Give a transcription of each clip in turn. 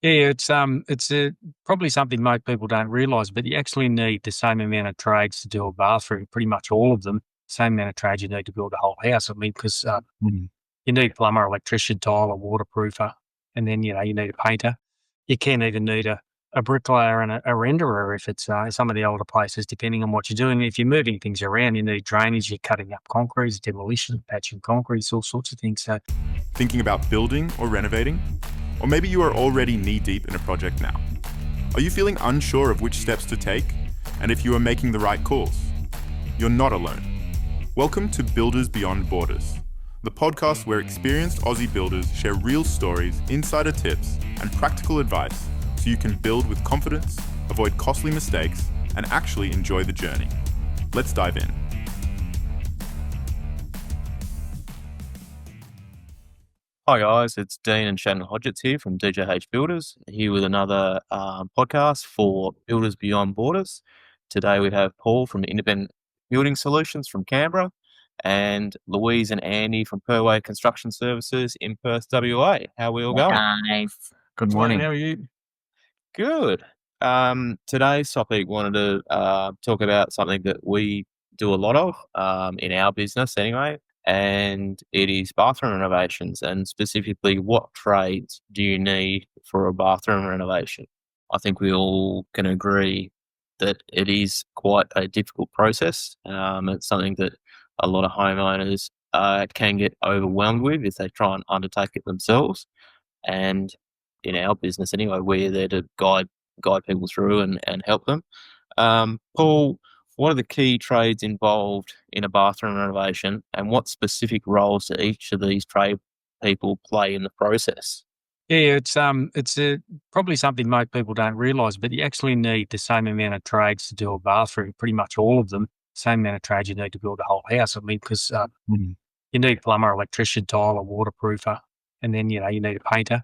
Yeah, it's probably something most people don't realise, but you actually need the same amount of trades to do a bathroom, pretty much all of them. Same amount of trades you need to build a whole house. I mean, because you need plumber, electrician, tiler, waterproofer, and then you need a painter. You can even need a bricklayer and a renderer if it's some of the older places, depending on what you're doing. If you're moving things around, you need drainage. You're cutting up concrete, demolition, patching concrete, all sorts of things. So Thinking about building or renovating? Or maybe you are already knee-deep in a project now. Are you feeling unsure of which steps to take and if you are making the right calls? You're not alone. Welcome to Builders Beyond Borders, the podcast where experienced Aussie builders share real stories, insider tips, and practical advice so you can build with confidence, avoid costly mistakes, and actually enjoy the journey. Let's dive in. Hi guys, it's Dean and Shannon Hodgetts here from DJH Builders, here with another podcast for Builders Beyond Borders. Today we have Paul from Independent Building Solutions from Canberra and Louise and Andy from Perway Construction Services in Perth, WA. How are we all going? Guys. Good morning. how are you? Good. Today's topic wanted to talk about something that we do a lot of in our business anyway, and it is bathroom renovations, and specifically what trades do you need for a bathroom renovation? I think we all can agree that it is quite a difficult process. It's something that a lot of homeowners can get overwhelmed with if they try and undertake it themselves. And in our business anyway, we're there to guide people through and help them. Paul, what are the key trades involved in a bathroom renovation, and what specific roles do each of these trade people play in the process? Yeah, it's probably something most people don't realise, but you actually need the same amount of trades to do a bathroom, pretty much all of them. Same amount of trades you need to build a whole house. I mean, because you need plumber, electrician, tiler, waterproofer, and then you need a painter.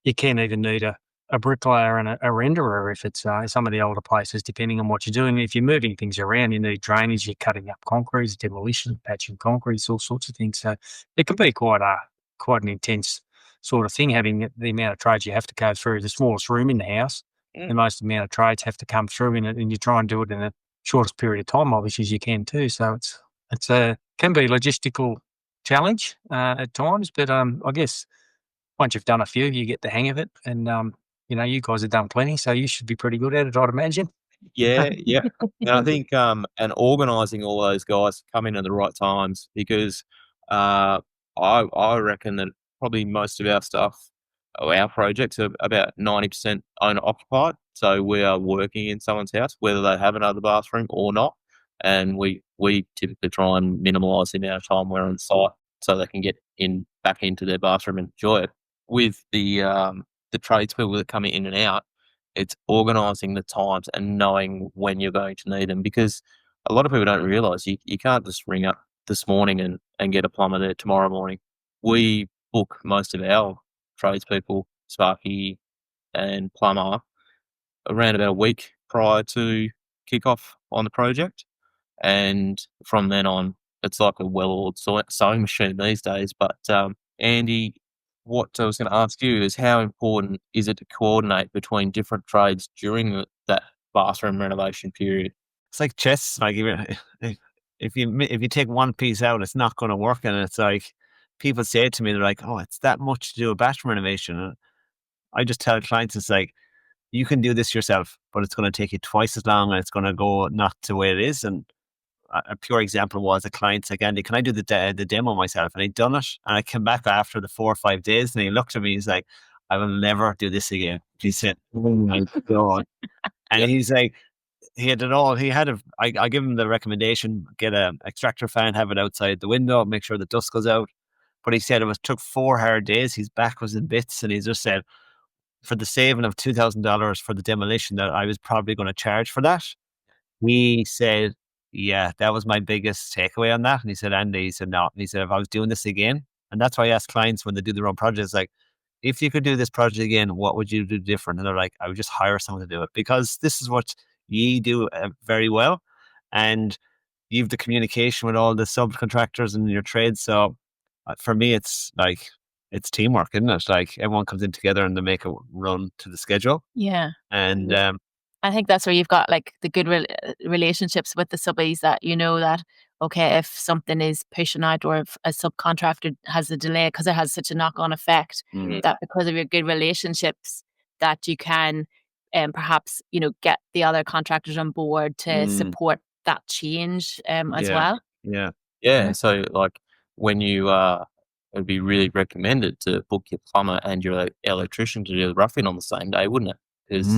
You can even need a bricklayer and a renderer if it's some of the older places, depending on what you're doing. If you're moving things around, you need drainage. You're cutting up concrete, demolition, patching concrete, all sorts of things. So it can be quite an intense sort of thing, having the amount of trades you have to go through. The smallest room in the house, the most amount of trades have to come through in it, and you try and do it in the shortest period of time, obviously, as you can too. So it's can be a logistical challenge at times, but I guess once you've done a few, you get the hang of it, and you guys have done plenty, so you should be pretty good at it, I'd imagine. Yeah. And I think and organising all those guys to come in at the right times, because I reckon that probably most of our stuff, or our projects, are about 90% owner occupied. So we are working in someone's house, whether they have another bathroom or not, and we typically try and minimise the amount of time we're on site so they can get back into their bathroom and enjoy it. With the tradespeople that come in and out, it's organising the times and knowing when you're going to need them, because a lot of people don't realise you can't just ring up this morning and get a plumber there tomorrow morning. We book most of our tradespeople, Sparky and plumber, around about a week prior to kick off on the project, and from then on it's like a well-oiled sewing machine these days. But Andy, what I was going to ask you is, how important is it to coordinate between different trades during that bathroom renovation period? It's like chess. Like if you take one piece out, it's not going to work. And it's like people say to me, they're like, "Oh, it's that much to do a bathroom renovation." And I just tell clients, it's like, you can do this yourself, but it's going to take you twice as long, and it's going to go not to where it is. And a pure example was a client's like, "Andy, can I do the demo myself?" And I'd done it, and I came back after the 4 or 5 days, and he looked at me, he's like, "I will never do this again." He said, "Oh my God." And he's like, he had it all. I give him the recommendation: get a extractor fan, have it outside the window, make sure the dust goes out. But he said took 4 hard days. His back was in bits, and he just said, for the saving of $2,000 for the demolition that I was probably going to charge for that, he said, yeah, that was my biggest takeaway on that. And he said, Andy, he said, no. And he said, if I was doing this again, and that's why I ask clients when they do their own projects, like, if you could do this project again, what would you do different? And they're like, I would just hire someone to do it, because this is what ye do very well. And you have the communication with all the subcontractors and your trades. So for me, it's like, it's teamwork, isn't it? Like everyone comes in together and they make it run to the schedule. Yeah. And I think that's where you've got like the good relationships with the subbies, that you know that, okay, if something is pushing out or if a subcontractor has a delay, because it has such a knock-on effect, that because of your good relationships that you can perhaps, get the other contractors on board to support that change as well. Yeah. So like when you it'd be really recommended to book your plumber and your electrician to do the roughing on the same day, wouldn't it? Because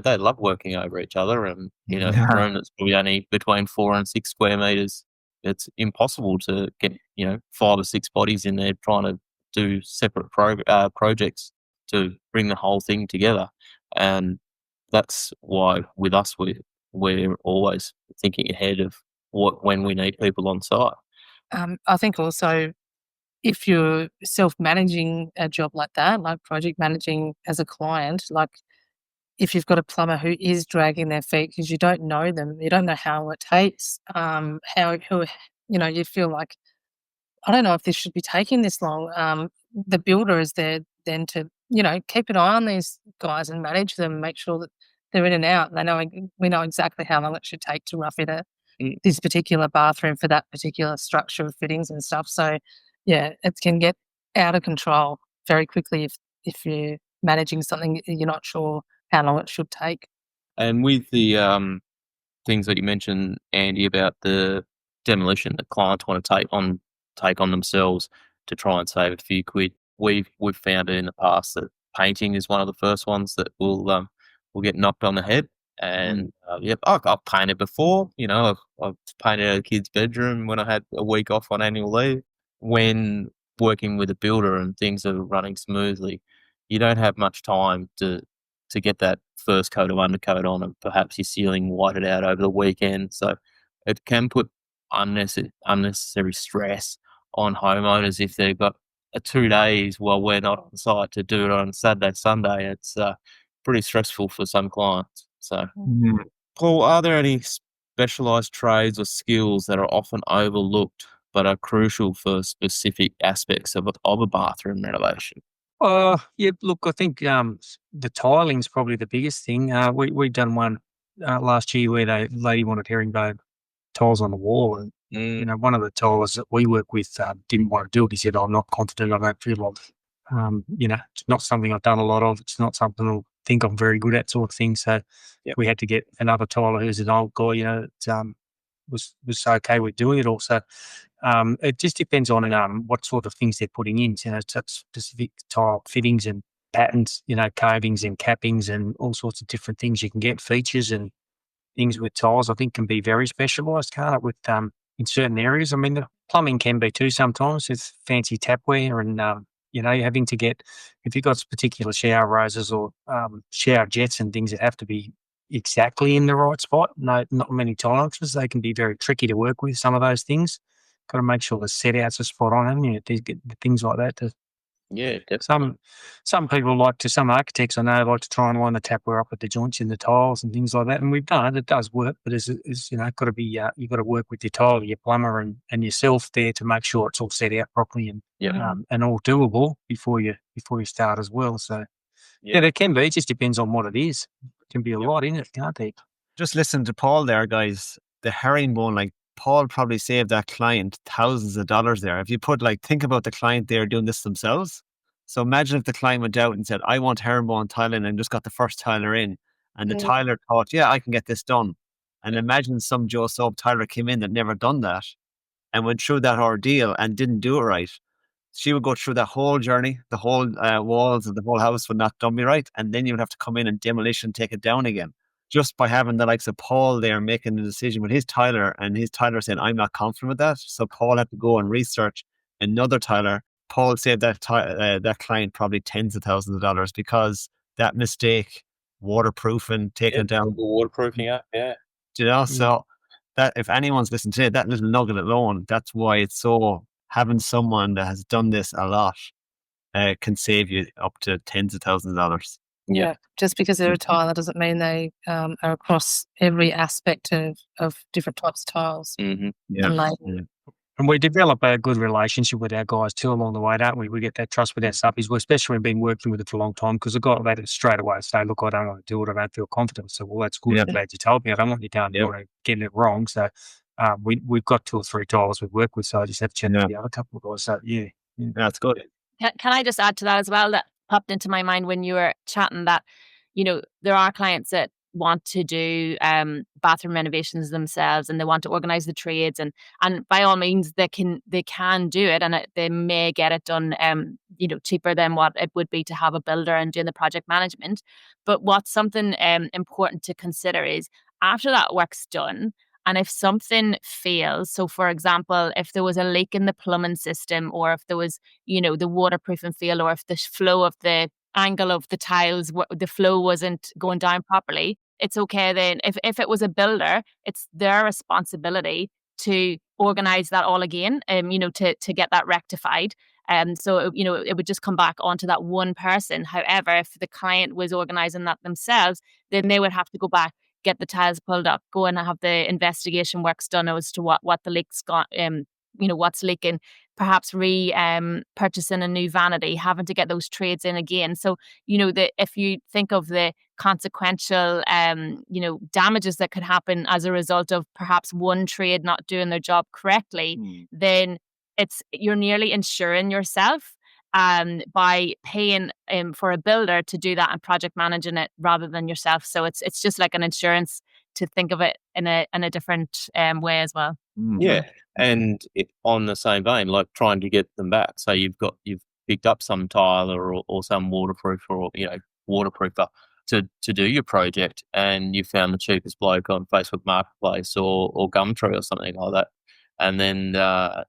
they love working over each other, and a room that's probably only between 4 and 6 square meters, it's impossible to get 5 or 6 bodies in there trying to do separate projects to bring the whole thing together. And that's why with us we're always thinking ahead of when we need people on site. I think also if you're self-managing a job like that, like project managing as a client, like if you've got a plumber who is dragging their feet because you don't know them, you don't know how long it takes, you feel like, I don't know if this should be taking this long. The builder is there then to, keep an eye on these guys and manage them, make sure that they're in and out. We know exactly how long it should take to rough it this particular bathroom for that particular structure of fittings and stuff. So, yeah, it can get out of control very quickly if you're managing something you're not sure how long it should take. And with the things that you mentioned, Andy, about the demolition that clients want to take on themselves to try and save a few quid, we've found it in the past that painting is one of the first ones that will get knocked on the head. And I've painted before. I've painted a kid's bedroom when I had a week off on annual leave. When working with a builder and things are running smoothly, you don't have much time to get that first coat of undercoat on, and perhaps your ceiling whited out over the weekend. So it can put unnecessary stress on homeowners if they've got 2 days while we're not on site to do it on Saturday, Sunday. It's pretty stressful for some clients. So, Paul, are there any specialised trades or skills that are often overlooked but are crucial for specific aspects of a bathroom renovation? Look, I think the tiling's probably the biggest thing. We've done one last year where the lady wanted herringbone tiles on the wall, and one of the tilers that we work with didn't want to do it. He said, "I'm not confident. I don't feel like, it's not something I've done a lot of. It's not something I think I'm very good at, sort of thing." So we had to get another tiler who's an old guy, that was okay with doing it also. It just depends on what sort of things they're putting in, such specific tile fittings and patterns, covings and cappings and all sorts of different things you can get, features and things with tiles, I think can be very specialised, can't it, with in certain areas. I mean, the plumbing can be too sometimes with fancy tapware and, you're having to get, if you've got particular shower roses or shower jets and things that have to be exactly in the right spot, not many tolerances, they can be very tricky to work with, some of those things. Got to make sure the set outs are spot on, haven't you? Things like that. Yeah, definitely. Some people some architects I know like to try and line the tapware up at the joints in the tiles and things like that. And we've done it; it does work, but it's got to be you've got to work with your tiler, your plumber, and yourself there to make sure it's all set out properly and all doable before you start as well. So there can be. It just depends on what it is. It can be a lot in it, can't it? Just listen to Paul there, guys. The herringbone, like Paul probably saved that client thousands of dollars there. If you think about the client there doing this themselves. So imagine if the client went out and said, "I want herringbone tiling," and just got the first tiler in, and the tiler thought, "Yeah, I can get this done." And imagine some Joe Soap tiler came in that never done that and went through that ordeal and didn't do it right. She would go through that whole journey, the whole walls of the whole house would not done me right, and then you would have to come in and demolition, take it down again. Just by having the likes of Paul there making the decision with his tiler, and his tiler saying, "I'm not confident with that." So Paul had to go and research another tiler. Paul saved that client probably tens of thousands of dollars because that mistake, waterproofing, taking it down. Waterproofing, So that if anyone's listening today, that little nugget alone, that's why it's so, having someone that has done this a lot can save you up to tens of thousands of dollars. Yeah. Just because they're a tiler doesn't mean they are across every aspect of different types of tiles. Mm-hmm. Yeah. And we develop a good relationship with our guys too along the way, don't we? We get that trust with our subbies, especially when we've been working with it for a long time, because the guy let it straight away say, look, I don't want to do it. I don't feel confident. So, well, that's good. Yeah. I'm glad you told me. I don't want you down there getting it wrong. So we've got 2 or 3 tiles we work with. So I just have to chat to the other couple of guys. So, yeah. That's good. Can I just add to that as well? That popped into my mind when you were chatting that, there are clients that want to do bathroom renovations themselves, and they want to organize the trades, and by all means they can do it, and they may get it done cheaper than what it would be to have a builder and doing the project management. But what's something important to consider is, after that work's done, and if something fails, so for example, if there was a leak in the plumbing system, or if there was, the waterproofing failed, or if the flow of the angle of the tiles, the flow wasn't going down properly, it's okay then. If it was a builder, it's their responsibility to organize that all again, to get that rectified. So, it would just come back onto that one person. However, if the client was organizing that themselves, then they would have to go back, get the tiles pulled up, go and have the investigation works done as to what the leak's got, what's leaking, perhaps purchasing a new vanity, having to get those trades in again. So, if you think of the consequential, damages that could happen as a result of perhaps one trade not doing their job correctly, then you're nearly insuring yourself by paying for a builder to do that and project managing it rather than yourself. So it's just like an insurance to think of it in a different way as well. Yeah, and on the same vein, like trying to get them back. So you've picked up some tiler or some waterproofer or waterproofer to do your project, and you found the cheapest bloke on Facebook Marketplace or Gumtree or something like that, and then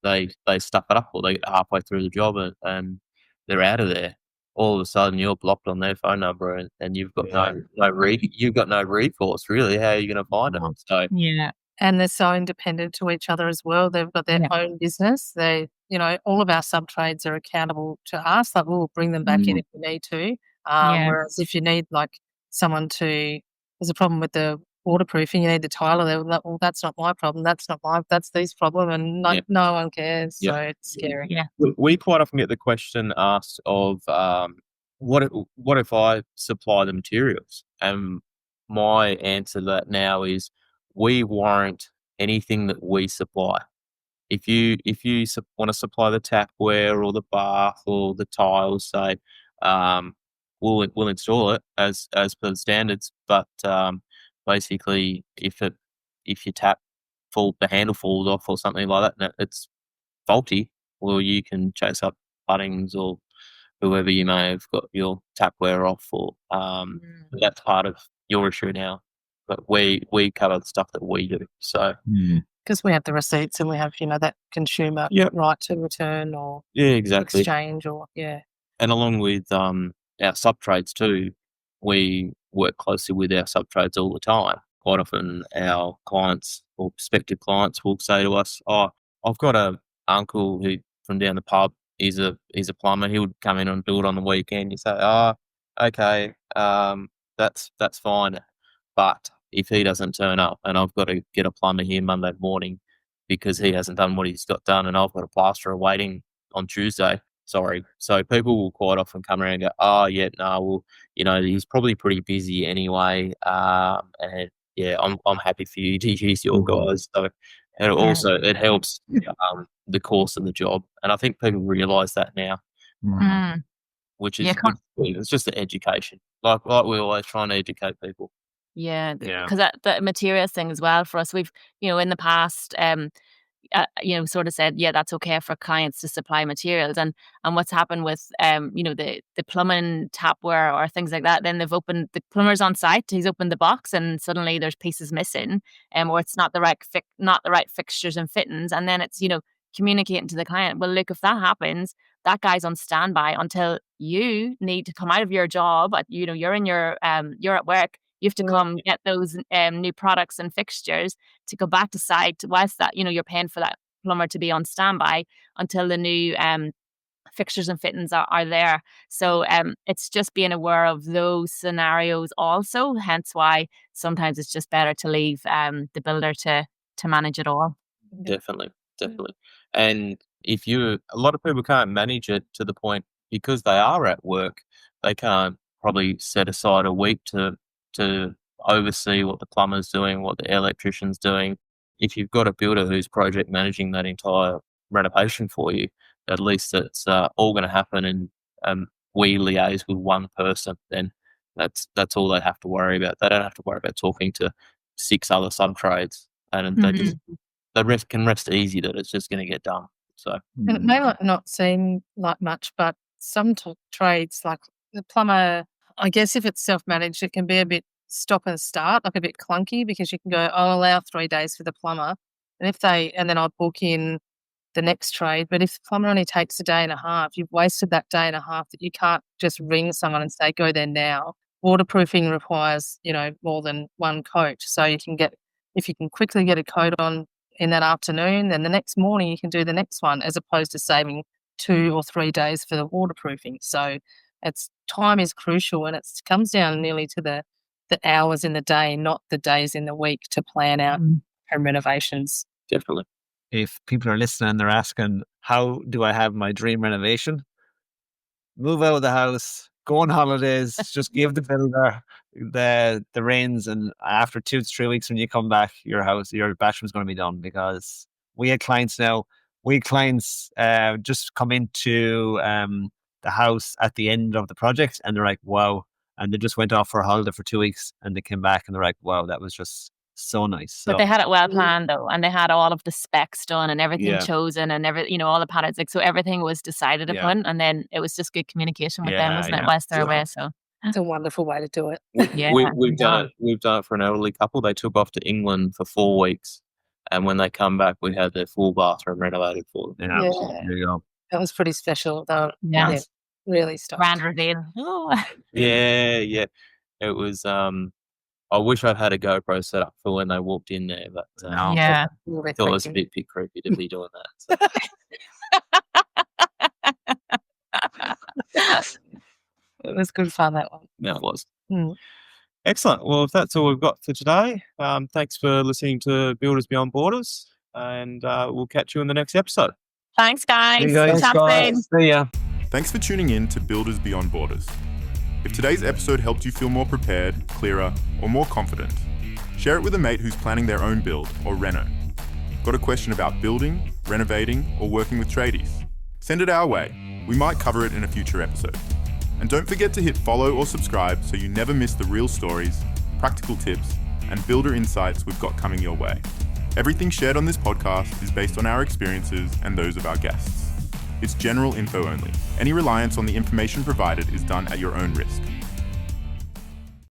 they stuff it up, or they get halfway through the job and they're out of there. All of a sudden, you're blocked on their phone number, and you've got no recourse really. How are you going to find them? So Yeah. And they're so independent to each other as well. They've got their own business. They, all of our sub-trades are accountable to us. Like, we'll bring them back in if we need to. Whereas if you need someone there's a problem with the waterproofing, you need the tiler, they're like, well, that's not my problem. That's these problem. And no one cares. So it's scary. Yeah. We quite often get the question asked of, what if I supply the materials? And my answer to that now is, we warrant anything that we supply. If you want to supply the tapware or the bath or the tiles, say, we'll install it as per the standards. But basically, if your tap the handle falls off or something like that, and it's faulty, well, you can chase up Bunnings or whoever you may have got your tapware off, or that's part of your issue now. But we cover the stuff that we do. So because we have the receipts and we have that consumer right to return or exactly exchange or And along with our sub trades too, we work closely with our sub trades all the time. Quite often, our clients or prospective clients will say to us, "Oh, I've got a uncle who from down the pub. He's a plumber. He would come in and do it on the weekend." You say, "Oh, okay, that's fine." But if he doesn't turn up and I've got to get a plumber here Monday morning because he hasn't done what he's got done, and I've got a plasterer waiting on Tuesday, sorry. So people will quite often come around and go, "Oh, yeah, no, well, he's probably pretty busy anyway." And I'm happy for you to use your guys. So and also it helps the course of the job, and I think people realise that now. Which is it's just the education. Like we always try and educate people. Yeah, because the materials thing as well for us, we've in the past sort of said, that's okay for clients to supply materials, and what's happened with the plumbing tapware or things like that, then they've opened, the plumber's on site, he's opened the box and suddenly there's pieces missing, or it's not the right fixtures and fittings, and then it's communicating to the client, well, look, if that happens, that guy's on standby until you need to come out of your job, you're in your you're at work. You have to come get those new products and fixtures to go back to site, whilst that, you're paying for that plumber to be on standby until the new fixtures and fittings are there. So it's just being aware of those scenarios also, hence why sometimes it's just better to leave the builder to manage it all. Definitely. And if a lot of people can't manage it to the point because they are at work, they can't probably set aside a week to oversee what the plumber's doing, what the electrician's doing. If you've got a builder who's project managing that entire renovation for you, at least it's all going to happen, and we liaise with one person. Then that's all they have to worry about. They don't have to worry about talking to 6 other sub-trades, and they can rest easy that it's just going to get done. So, and it may not seem like much, but some trades, like the plumber, I guess if it's self-managed, it can be a bit stop and start, like a bit clunky, because you can go, I'll allow 3 days for the plumber, and then I'll book in the next trade. But if the plumber only takes a day and a half, you've wasted that day and a half that you can't just ring someone and say, go there now. Waterproofing requires, more than one coat. So if you can quickly get a coat on in that afternoon, then the next morning you can do the next one, as opposed to saving 2 or 3 days for the waterproofing. So time is crucial, and it comes down nearly to the hours in the day, not the days in the week, to plan out home renovations. Definitely. If people are listening and they're asking, how do I have my dream renovation? Move out of the house, go on holidays, just give the builder the reins, and after 2 to 3 weeks when you come back, your bathroom's going to be done. Because we had clients just come into the house at the end of the project, and they're like, wow. And they just went off for a holiday for 2 weeks, and they came back and they're like, wow, that was just so nice. So, but they had it well planned though, and they had all of the specs done and everything chosen, and all the patterns, so everything was decided upon, and then it was just good communication with them, wasn't it, whilst they're away? So it's a wonderful way to do it. Yeah, we've done it for an elderly couple. They took off to England for 4 weeks, and when they come back, we had their full bathroom renovated for them. Yeah. There you go. That was pretty special. Yeah, really stoked. Grand reveal. Yeah. It was. I wish I'd had a GoPro set up for when they walked in there, but yeah, I thought it was a bit creepy to be doing that. So. It was good fun, that one. Yeah, it was. Excellent. Well, if that's all we've got for today, thanks for listening to Builders Beyond Borders, and we'll catch you in the next episode. Thanks, guys. See you guys. Chat soon. See ya. Thanks for tuning in to Builders Beyond Borders. If today's episode helped you feel more prepared, clearer, or more confident, share it with a mate who's planning their own build or reno. Got a question about building, renovating, or working with tradies? Send it our way. We might cover it in a future episode. And don't forget to hit follow or subscribe so you never miss the real stories, practical tips, and builder insights we've got coming your way. Everything shared on this podcast is based on our experiences and those of our guests. It's general info only. Any reliance on the information provided is done at your own risk.